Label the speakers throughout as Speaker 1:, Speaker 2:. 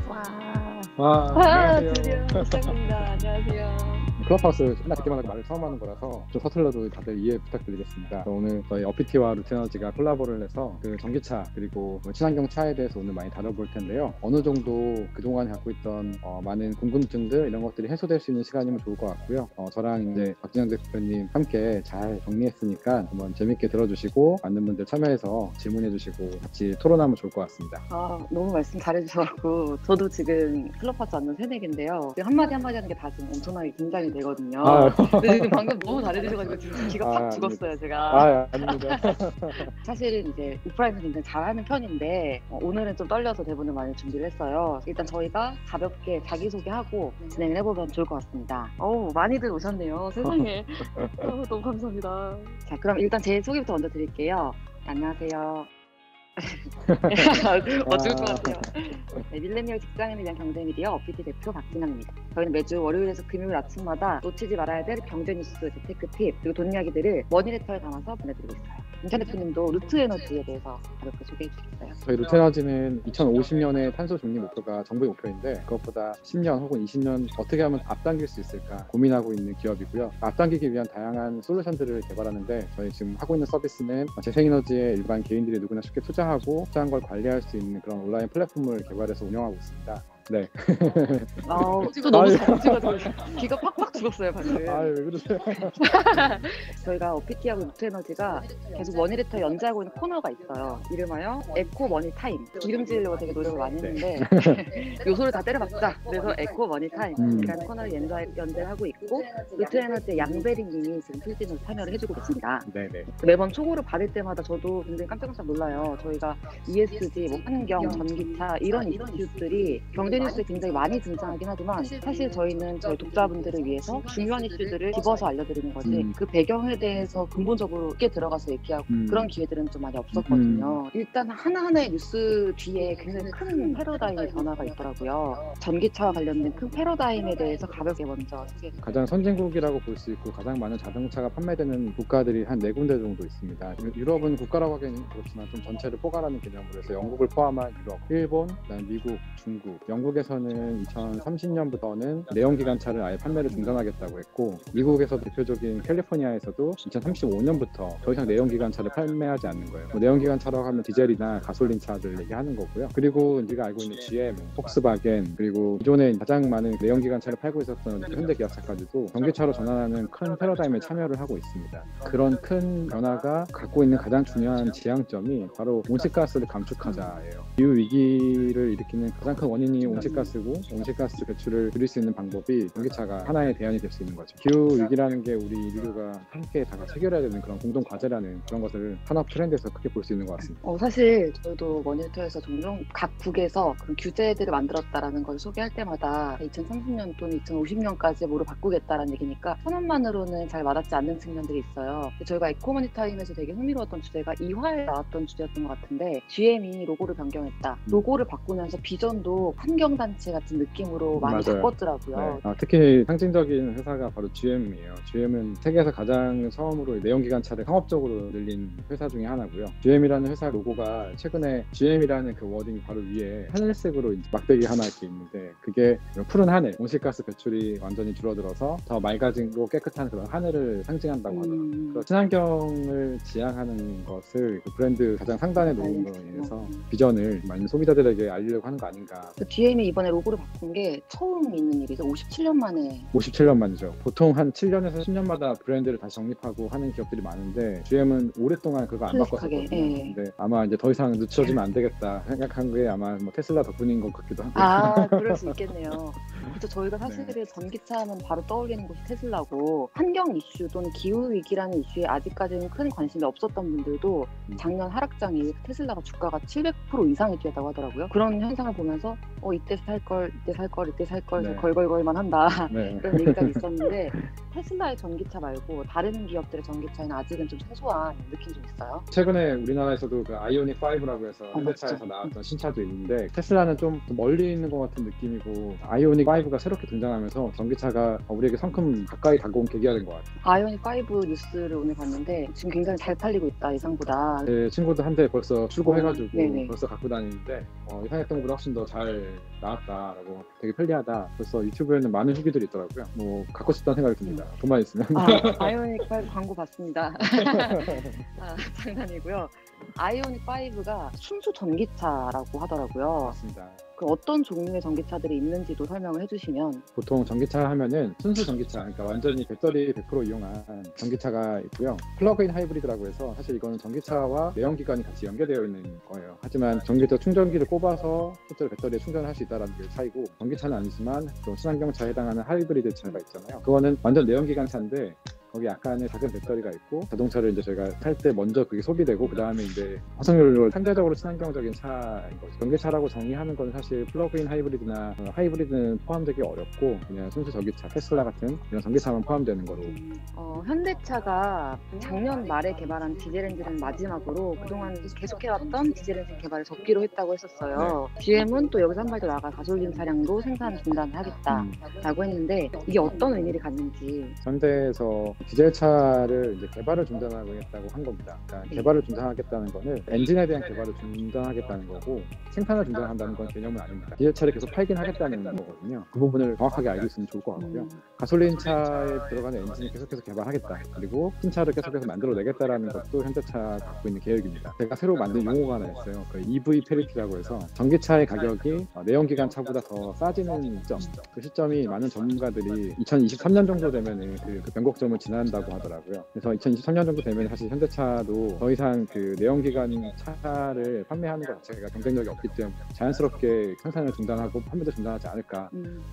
Speaker 1: 와.
Speaker 2: 안녕하세요.
Speaker 1: 드디어 시작합니다. 안녕하세요.
Speaker 2: 클럽하우스 맨날 듣기만 하고 말을 처음 하는 거라서 좀 서툴러도 다들 이해 부탁드리겠습니다. 오늘 저희 어피티와 루테너지가 콜라보를 해서 그 전기차 그리고 친환경 차에 대해서 오늘 많이 다뤄볼 텐데요. 어느 정도 그동안 갖고 있던 많은 궁금증들 이런 것들이 해소될 수 있는 시간이면 좋을 것 같고요. 저랑 이제 박진영 대표님 함께 잘 정리했으니까 한번 재밌게 들어주시고 많은 분들 참여해서 질문해 주시고 같이 토론하면 좋을 것 같습니다.
Speaker 1: 너무 말씀 잘해주셔서 저도 지금 클럽하우스 앉는 새내기인데요. 한마디 하는 게 다 지금 엄청나게 긴장이 되거든요. 근데 지금 방금 너무 잘해주셔가지고 지금 기가 팍 죽었어요, 제가.
Speaker 2: 아닙니다.
Speaker 1: 사실은 이제 오프라인에서 굉장히 잘하는 편인데 오늘은 좀 떨려서 대본을 많이 준비를 했어요. 일단 저희가 가볍게 자기소개하고 진행을 해보면 좋을 것 같습니다. 많이들 오셨네요. 세상에. 너무 감사합니다. 자, 그럼 일단 제 소개부터 먼저 드릴게요. 안녕하세요. 어쩔 것 같아요. 네, 밀레니얼 직장인을 위한 경제 미디어 어피티 대표 박진영입니다. 저희는 매주 월요일에서 금요일 아침마다 놓치지 말아야 될 경제 뉴스, 재테크 팁, 그리고 돈 이야기들을 머니레터에 담아서 보내드리고 있어요. 인천 대표님도 루트에너지에 대해서 가볍게 소개해 주시겠어요?
Speaker 2: 저희 루테너지는 2050년의 탄소 중립 목표가 정부의 목표인데 그것보다 10년 혹은 20년 어떻게 하면 앞당길 수 있을까 고민하고 있는 기업이고요. 앞당기기 위한 다양한 솔루션들을 개발하는데 저희 지금 하고 있는 서비스는 재생에너지에 일반 개인들이 누구나 쉽게 투자하고 투자한 걸 관리할 수 있는 그런 온라인 플랫폼을 개발해서 운영하고 있습니다. 네.
Speaker 1: 또 너무 잘 찍어서 기가 팍팍 죽었어요 방금.
Speaker 2: 왜 그러세요?
Speaker 1: 저희가 어피티하고 루트에너지가 계속 머니레터에 연재하고 있는 코너가 있어요. 이름하여 에코 머니 타임. 기름지려고 되게 노력을 많이 했는데 요소를 다 때려박자. 그래서 에코 머니 타임이라는 코너를 연재를 하고 있고 루트에너지의 양배리님이 지금 필진으로 참여를 해주고 계십니다.
Speaker 2: 네네.
Speaker 1: 매번 초고를 받을 때마다 저도 굉장히 깜짝깜짝 놀라요. 저희가 ESG, 환경, 전기차 이런 이슈들이 경제 뉴스에 굉장히 많이 등장하긴 하지만 사실 저희는 저희 독자분들을 위해서 중요한 이슈들을 집어서 알려드리는 거지 그 배경에 대해서 근본적으로 깊게 들어가서 얘기하고 그런 기회들은 좀 많이 없었거든요. 일단 하나하나의 뉴스 뒤에 굉장히 큰 패러다임의 변화가 있더라고요. 전기차와 관련된 큰 패러다임에 대해서 가볍게 먼저 소개해드릴게요.
Speaker 2: 가장 선진국이라고 볼 수 있고 가장 많은 자동차가 판매되는 국가들이 한 4군데 정도 있습니다. 유럽은 국가라고 하기는 그렇지만 좀 전체를 포괄하는 개념으로 해서 영국을 포함한 유럽, 일본, 미국, 중국, 영국에서는 2030년부터는 내연기관차를 아예 판매를 중단하겠다고 했고 미국에서 대표적인 캘리포니아에서도 2035년부터 더 이상 내연기관차를 판매하지 않는 거예요. 내연기관차라고 하면 디젤이나 가솔린 차들 얘기하는 거고요. 그리고 우리가 알고 있는 GM, 폭스바겐 그리고 기존에 가장 많은 내연기관차를 팔고 있었던 현대기아차까지도 전기차로 전환하는 큰 패러다임에 참여를 하고 있습니다. 그런 큰 변화가 갖고 있는 가장 중요한 지향점이 바로 온실가스를 감축하자예요. 기후 위기를 일으키는 가장 큰 원인이 온실가스고 온실가스 배출을 줄일 수 있는 방법이 전기차가 하나의 대안이 될 수 있는 거죠. 기후 위기라는 게 우리 인류가 함께 다 같이 해결해야 되는 그런 공동 과제라는 그런 것을 산업 트렌드에서 크게 볼 수 있는 것 같습니다.
Speaker 1: 사실 저희도 머니터에서 종종 각 국에서 그런 규제들을 만들었다라는 걸 소개할 때마다 2030년 또는 2050년까지 뭐로 바꾸겠다라는 얘기니까 선언만으로는 잘 와닿지 않는 측면들이 있어요. 저희가 에코머니 타임에서 되게 흥미로웠던 주제가 2화에 나왔던 주제였던 것 같은데 GM이 로고를 변경했다. 로고를 바꾸면서 비전도 환경단체 같은 느낌으로 많이
Speaker 2: 맞아요.
Speaker 1: 바꿨더라고요.
Speaker 2: 네. 특히 상징적인 회사가 바로 GM이에요. GM은 세계에서 가장 처음으로 내연기관차를 상업적으로 늘린 회사 중에 하나고요. GM이라는 회사 로고가 최근에 GM이라는 그 워딩 바로 위에 하늘색으로 막대기 하나 이렇게 있는데 그게 푸른 하늘, 온실가스 배출이 완전히 줄어들어서 더 맑아지고 깨끗한 그런 하늘을 상징한다고 하더라고요. 친환경을 지향하는 것을 그 브랜드 가장 상단에 놓은 거에 의해서 비전을 많은 소비자들에게 알리려고 하는 거 아닌가.
Speaker 1: GM이 이번에 로고를 바꾼 게 처음 있는 일이죠. 57년 만에.
Speaker 2: 57년 만이죠. 보통 한 7년에서 10년마다 브랜드를 다시 정립하고 하는 기업들이 많은데 GM은 오랫동안 그거 안 바꿨었거든요. 근데 아마 이제 더 이상 늦춰지면 안 되겠다 생각한 게 아마 뭐 테슬라 덕분인 것 같기도 하고.
Speaker 1: 그럴 수 있겠네요. 그래서 저희가 사실 전기차 하면 바로 떠올리는 곳이 테슬라고 환경 이슈 또는 기후 위기라는 이슈에 아직까지는 큰 관심이 없었던 분들도 작년 하락장에 테슬라가 주가가 700% 이상이 뛰었다고 하더라고요. 그런 현상을 보면서 이때 살 걸 걸걸걸만 한다. 그런 얘기가 있었는데 테슬라의 전기차 말고 다른 기업들의 전기차에는 아직은 좀 생소한 느낌이 좀 있어요.
Speaker 2: 최근에 우리나라에서도 그 아이오닉 5라고 해서 현대차에서 나왔던 신차도 있는데 테슬라는 좀 멀리 있는 것 같은 느낌이고 아이오닉 5가 새롭게 등장하면서 전기차가 우리에게 성큼 가까이 다가온 계기가 된 것 같아요.
Speaker 1: 아이오닉 5 뉴스를 오늘 봤는데 지금 굉장히 잘 팔리고 있다 예상보다.
Speaker 2: 제 친구도 한 대 벌써 출고해가지고 벌써 갖고 다니는데 예상했던 것보다 훨씬 더 잘 나왔다라고 되게 편리하다. 벌써 유튜브에는 많은 후기들이 있더라고요. 뭐 갖고 싶다는 생각이 듭니다. 돈만 있으면.
Speaker 1: 아이오닉 5 광고 봤습니다. 장난이고요. 아이오닉 5가 순수 전기차라고 하더라고요.
Speaker 2: 맞습니다.
Speaker 1: 그 어떤 종류의 전기차들이 있는지도 설명을 해주시면.
Speaker 2: 보통 전기차 하면은 순수 전기차, 그러니까 완전히 배터리 100% 이용한 전기차가 있고요. 플러그인 하이브리드라고 해서 사실 이거는 전기차와 내연기관이 같이 연결되어 있는 거예요. 하지만 전기차 충전기를 꼽아서 실제로 배터리에 충전을 할 수 있다는 게 차이고, 전기차는 아니지만 또 친환경차에 해당하는 하이브리드 차가 있잖아요. 그거는 완전 내연기관 차인데 거기 약간의 작은 배터리가 있고, 자동차를 이제 저희가 탈 때 먼저 그게 소비되고 그 다음에 이제 화석연료로 상대적으로 친환경적인 차인 거죠. 전기차라고 정의하는 건 사실 플러그인 하이브리드나 하이브리드는 포함되기 어렵고, 그냥 순수 전기차, 테슬라 같은 이런 전기차만 포함되는 거로.
Speaker 1: 현대차가 작년 말에 개발한 디젤 엔진은 마지막으로 그동안 계속해왔던 디젤 엔진 개발을 접기로 했다고 했었어요. GM은 또 여기서 한 발 더 나아가 가솔린 차량도 생산 중단을 하겠다라고 했는데, 이게 어떤 의미를 갖는지.
Speaker 2: 현대에서 디젤차를 이제 개발을 중단하겠다고 한 겁니다. 그러니까 개발을 중단하겠다는 거는 엔진에 대한 개발을 중단하겠다는 거고, 생산을 중단한다는 건 개념은 아닙니다. 디젤차를 계속 팔긴 하겠다는 거거든요. 그 부분을 정확하게 알고 있으면 좋을 것 같고요. 가솔린 차에 들어가는 엔진을 계속해서 개발하겠다. 그리고 신차를 계속해서 만들어내겠다라는 것도 현대차가 갖고 있는 계획입니다. 제가 새로 만든 용어가 하나 있어요. 그 EV 페리티라고 해서 전기차의 가격이 내연기관 차보다 더 싸지는 시점. 그 시점이 많은 전문가들이 2023년 정도 되면 그 변곡점을 지난다고 하더라고요. 그래서 2023년 정도 되면 사실 현대차도 더 이상 그 내연기관 차를 판매하는 것 자체가 경쟁력이 없기 때문에 자연스럽게 생산을 중단하고 판매도 중단하지 않을까.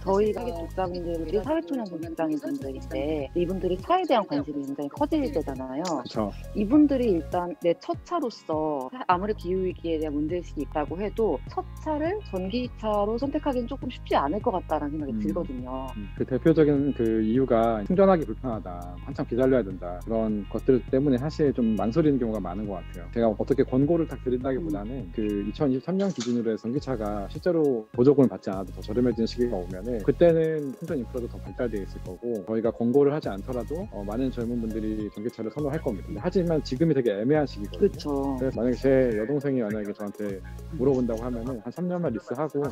Speaker 1: 저희 가게 독자분들이 사회초년생 직장인 분들인데, 이분들이 차에 대한 관심이 굉장히 커질 때잖아요.
Speaker 2: 그렇죠.
Speaker 1: 이분들이 일단 내 첫 차로서 아무리 기후위기에 대한 문제의식이 있다고 해도 첫 차를 전기차로 선택하기는 조금 쉽지 않을 것 같다는 생각이 들거든요.
Speaker 2: 그 대표적인 그 이유가 충전하기 불편하다, 한참 기다려야 된다, 그런 것들 때문에 사실 좀 망설이는 경우가 많은 것 같아요. 제가 어떻게 권고를 딱 드린다기보다는 그 2023년 기준으로 해서 전기차가 실제로 보조금을 받지 않아도 더 저렴해지는 시기가 오면은 그때는 충전 인프라도 더 발달되어 있을 거고, 저희가 권고를 하지 않더라도 많은 젊은 분들이 전기차를 선호할 겁니다. 하지만 지금이 되게 애매한 시기거든요.
Speaker 1: 그렇죠.
Speaker 2: 그래서 만약에 제 여동생이 만약에 저한테 물어본다고 하면은 한 3년만 리스하고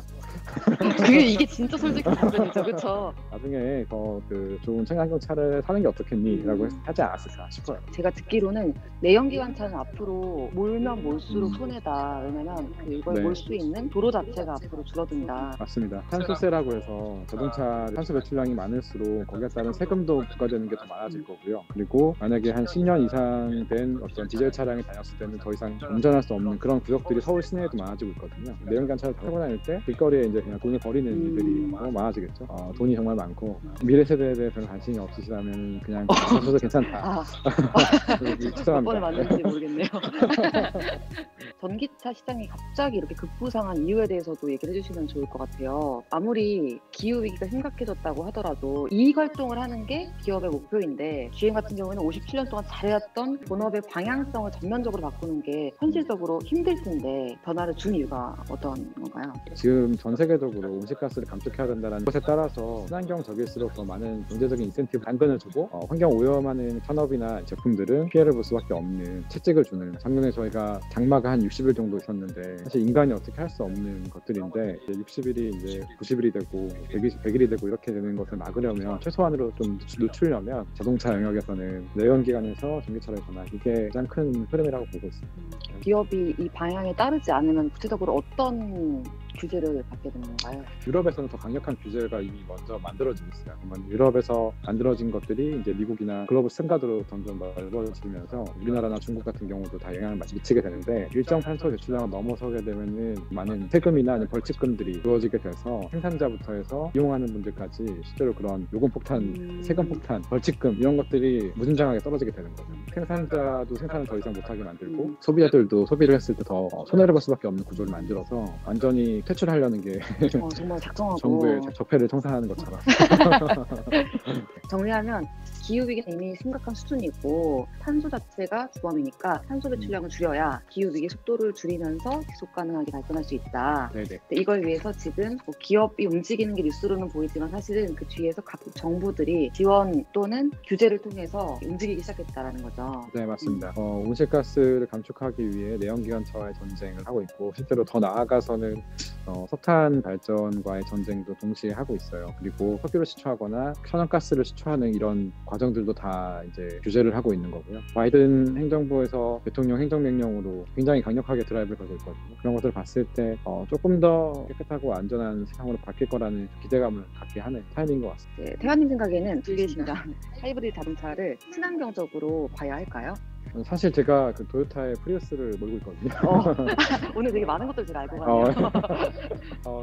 Speaker 1: 이게 진짜 솔직한 답변이죠, 그렇죠?
Speaker 2: 나중에 더 그 좋은 친환경 차를 사는 게 어떻겠니? 라고 하지 않았을까 싶어요.
Speaker 1: 제가 듣기로는 내연기관 차는 앞으로 몰면 몰수록 손해다. 왜냐면 그걸
Speaker 2: 네.
Speaker 1: 몰 수 있는 도로 자체가 앞으로 줄어든다.
Speaker 2: 맞습니다. 탄소세라고 해서 자동차 탄소 배출량이 많을수록 거기에 따른 세금도 부과되는 게 더 많아질 거고요. 그리고 만약에 한 10년 이상 된 어떤 디젤 차량이 다녔을 때는 더 이상 운전할 수 없는 그런 구역들이 서울 시내에도 많아지고 있거든요. 내연기관 차를 타고 다닐 때 길거리에 이제 그냥 돈을 버리는 일들이 너무 많아지겠죠. 돈이 정말 많고, 미래 세대에 대해 별로 관심이 없으시다면 그냥 가셔도 괜찮다.
Speaker 1: 몇 번에 맞는지 모르겠네요. 전기차 시장이 갑자기 이렇게 급부상한 이유에 대해서도 얘기를 해주시면 좋을 것 같아요. 아무리 기후위기가 심각해졌다고 하더라도 이익 활동을 하는 게 기업의 목표인데, GM 같은 경우에는 57년 동안 잘해왔던 본업의 방향성을 전면적으로 바꾸는 게 현실적으로 힘들 텐데, 변화를 준 이유가 어떤 건가요?
Speaker 2: 지금 전 세계적으로 온실가스를 감축해야 된다는 것에 따라서 친환경적일수록 더 많은 경제적인 인센티브 당근을 주고, 환경 오염하는 산업이나 제품들은 피해를 볼 수밖에 없는 채찍을 주는, 작년에 저희가 장마가 한 60일 정도 있었는데 사실 인간이 어떻게 할 수 없는 것들인데, 60일이 이제 90일이 되고 100일이 되고 이렇게 되는 것을 막으려면, 최소한으로 좀 늦추려면 자동차 영역에서는 내연기관에서 전기차를 전환, 이게 가장 큰 흐름이라고 보고 있습니다.
Speaker 1: 기업이 이 방향에 따르지 않으면 구체적으로 어떤 규제를 받게 되는 건가요?
Speaker 2: 유럽에서는 더 강력한 규제가 이미 먼저 만들어지고 있어요. 그러면 유럽에서 만들어진 것들이 이제 미국이나 글로벌 스탠다드로 점점 넓어지면서 우리나라나 중국 같은 경우도 다 영향을 미치게 되는데, 일정 탄소 배출량을 넘어서게 되면은 많은 세금이나 아니면 벌칙금들이 주어지게 돼서 생산자부터 해서 이용하는 분들까지 실제로 그런 요금 폭탄, 세금 폭탄, 벌칙금 이런 것들이 무진장하게 떨어지게 되는 거죠. 생산자도 생산을 더 이상 못하게 만들고, 소비자들도 소비를 했을 때 더 손해를 볼 수밖에 없는 구조를 만들어서 완전히 퇴출하려는 게
Speaker 1: 정말 작정하고
Speaker 2: 정부의 적폐를 청산하는 것처럼.
Speaker 1: 정리하면 기후위기는 이미 심각한 수준이고, 탄소 자체가 주범이니까 탄소 배출량을 줄여야 기후위기 속도를 줄이면서 지속 가능하게 발전할 수 있다.
Speaker 2: 네네.
Speaker 1: 이걸 위해서 지금 기업이 움직이는 게 뉴스로는 보이지만 사실은 그 뒤에서 각 정부들이 지원 또는 규제를 통해서 움직이기 시작했다라는 거죠.
Speaker 2: 네, 맞습니다. 온실가스를 감축하기 위해 내연기관차와의 전쟁을 하고 있고, 실제로 더 나아가서는 석탄 발전과의 전쟁도 동시에 하고 있어요. 그리고 석유를 시추하거나 천연가스를 시추하는 이런 과정들도 다 이제 규제를 하고 있는 거고요. 바이든 행정부에서 대통령 행정명령으로 굉장히 강력하게 드라이브를 걸고 있거든요. 그런 것들을 봤을 때 조금 더 깨끗하고 안전한 세상으로 바뀔 거라는 기대감을 갖게 하는 타임인 것 같습니다.
Speaker 1: 네, 태환님 생각에는 두 개십니다. 하이브리드 자동차를 친환경적으로 봐야 할까요?
Speaker 2: 사실 제가 그 도요타의 프리우스를 몰고 있거든요.
Speaker 1: 오늘 되게 많은 것들 제가 알고 가네요.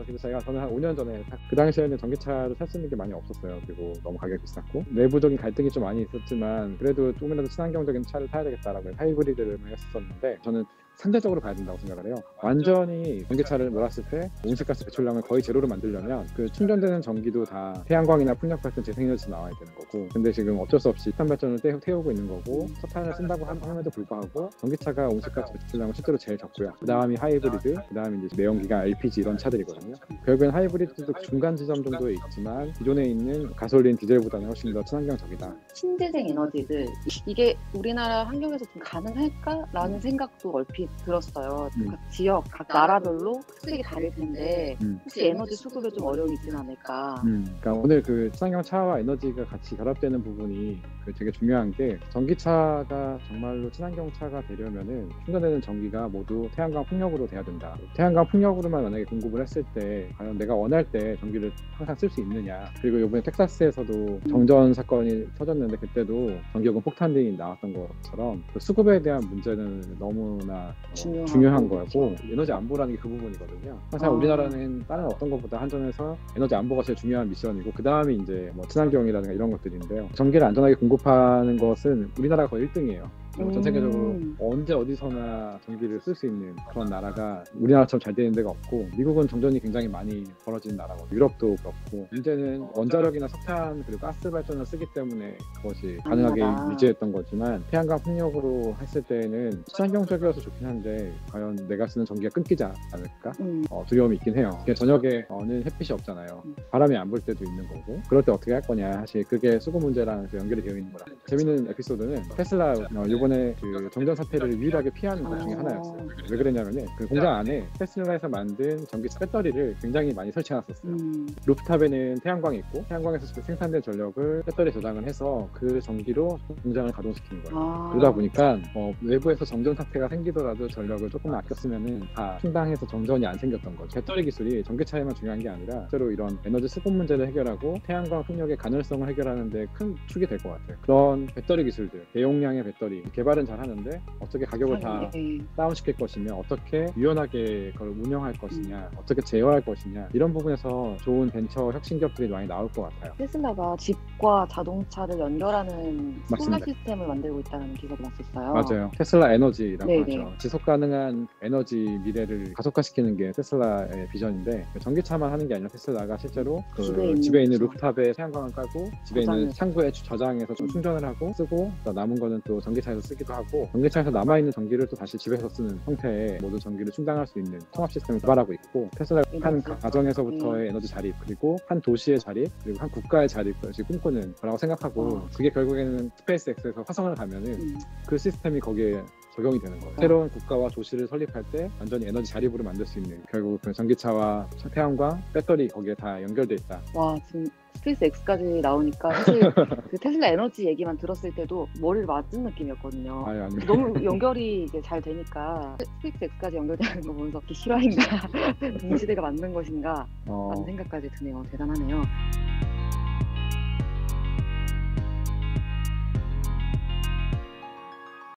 Speaker 2: 그래서 저는 한 5년 전에 그 당시에는 전기차를 살 수 있는 게 많이 없었어요. 그리고 너무 가격이 비쌌고 내부적인 갈등이 좀 많이 있었지만 그래도 조금이라도 친환경적인 차를 사야 되겠다라고 하이브리드를 했었는데 저는 상대적으로 봐야 된다고 생각을 해요. 완전히 전기차를 몰았을 때 온실가스 배출량을 거의 제로로 만들려면 그 충전되는 전기도 다 태양광이나 풍력 같은 재생에너지 나와야 되는 거고, 근데 지금 어쩔 수 없이 석탄 발전을 태우고 있는 거고 석탄을 쓴다고 함에도 불구하고 전기차가 온실가스 배출량은 실제로 제일 적고요. 그 다음이 하이브리드, 그 다음이 이제 내연기관, LPG 이런 차들이거든요. 결국엔 하이브리드도 중간 지점 정도에 있지만 기존에 있는 가솔린, 디젤보다는 훨씬 더 친환경적이다.
Speaker 1: 신재생 에너지들 이게 우리나라 환경에서 좀 가능할까라는 생각도 얼핏 들었어요. 각 지역, 각 나라별로 수익이 다를 텐데 혹시 에너지 수급에 좀 어려움이 있진 않을까.
Speaker 2: 그러니까 오늘 그 친환경 차와 에너지가 같이 결합되는 부분이 되게 중요한 게, 전기차가 정말로 친환경 차가 되려면은 충전되는 전기가 모두 태양광 풍력으로 돼야 된다. 태양광 풍력으로만 만약에 공급을 했을 때 과연 내가 원할 때 전기를 항상 쓸 수 있느냐. 그리고 이번에 텍사스에서도 정전 사건이 터졌는데 그때도 전기요금 폭탄이 나왔던 것처럼 그 수급에 대한 문제는 너무나 중요한 거고, 에너지 안보라는 게 그 부분이거든요. 항상 우리나라는 다른 어떤 것보다 한전에서 에너지 안보가 제일 중요한 미션이고, 그 다음에 이제 뭐 친환경이라든가 이런 것들인데요. 전기를 안전하게 공급하는 것은 우리나라가 거의 1등이에요. 전 세계적으로 언제 어디서나 전기를 쓸 수 있는 그런 나라가 우리나라처럼 잘 되는 데가 없고, 미국은 정전이 굉장히 많이 벌어지는 나라고, 유럽도 그렇고. 문제는 원자력이나 석탄 그리고 가스 발전을 쓰기 때문에 그것이 가능하게 유지했던 거지만, 태양광 풍력으로 했을 때는 친환경적이어서 좋긴 한데 과연 내가 쓰는 전기가 끊기지 않을까 두려움이 있긴 해요. 저녁에는 햇빛이 없잖아요. 바람이 안 불 때도 있는 거고, 그럴 때 어떻게 할 거냐. 사실 그게 수급 문제랑 연결이 되어 있는 거라. 재밌는 에피소드는 테슬라 이번에 그 정전 사태를 유일하게 피한 것 중에 하나였어요. 왜 그랬냐면은 그 공장 안에 테슬라에서 만든 전기차 배터리를 굉장히 많이 설치해놨었어요. 루프탑에는 태양광이 있고, 태양광에서 생산된 전력을 배터리에 저장을 해서 그 전기로 공장을 가동시키는 거예요. 그러다 보니까 외부에서 정전 사태가 생기더라도 전력을 조금 아꼈으면은 다 충당해서 정전이 안 생겼던 거죠. 배터리 기술이 전기차에만 중요한 게 아니라 실제로 이런 에너지 수급 문제를 해결하고 태양광 풍력의 가능성을 해결하는 데 큰 축이 될 것 같아요. 그런 배터리 기술들, 대용량의 배터리 개발은 잘 하는데 어떻게 가격을 다 다운시킬 것이며, 어떻게 유연하게 그걸 운영할 것이냐, 어떻게 제어할 것이냐, 이런 부분에서 좋은 벤처 혁신기업들이 많이 나올 것 같아요.
Speaker 1: 테슬라가 집과 자동차를 연결하는
Speaker 2: 맞습니다.
Speaker 1: 소lar 시스템을 만들고 있다는 기사도 났었어요.
Speaker 2: 맞아요. 테슬라 에너지라고
Speaker 1: 네네.
Speaker 2: 하죠. 지속 가능한 에너지 미래를 가속화시키는 게 테슬라의 비전인데, 전기차만 하는 게 아니라 테슬라가 실제로 그 집에 있는 루프탑에 태양광을 깔고 집에 있는 창고에 저장해서 좀 충전을 하고 쓰고, 또 남은 거는 또 전기차에서 쓰기도 하고, 전기차에서 남아있는 전기를 또 다시 집에서 쓰는 형태의 모든 전기를 충당할 수 있는 통합 시스템을 개발하고 있고, 테슬라가 한 가정에서부터의 에너지 자립, 그리고 한 도시의 자립, 그리고 한 국가의 자립을 꿈꾸는 거라고 생각하고, 그게 결국에는 스페이스X에서 화성을 가면은 그 시스템이 거기에 적용이 되는 거예요. 새로운 국가와 도시를 설립할 때 완전히 에너지 자립으로 만들 수 있는, 결국 그 전기차와 태양광, 배터리 거기에 다 연결돼 있다.
Speaker 1: 와, 지금 스페이스 X까지 나오니까 사실 그 테슬라 에너지 얘기만 들었을 때도 머리를 맞은 느낌이었거든요.
Speaker 2: 아니.
Speaker 1: 너무 연결이 이제 잘 되니까 스페이스 X까지 연결되는 거 보면서 실화인가, 이 시대가 맞는 것인가 라는 생각까지 드네요. 대단하네요.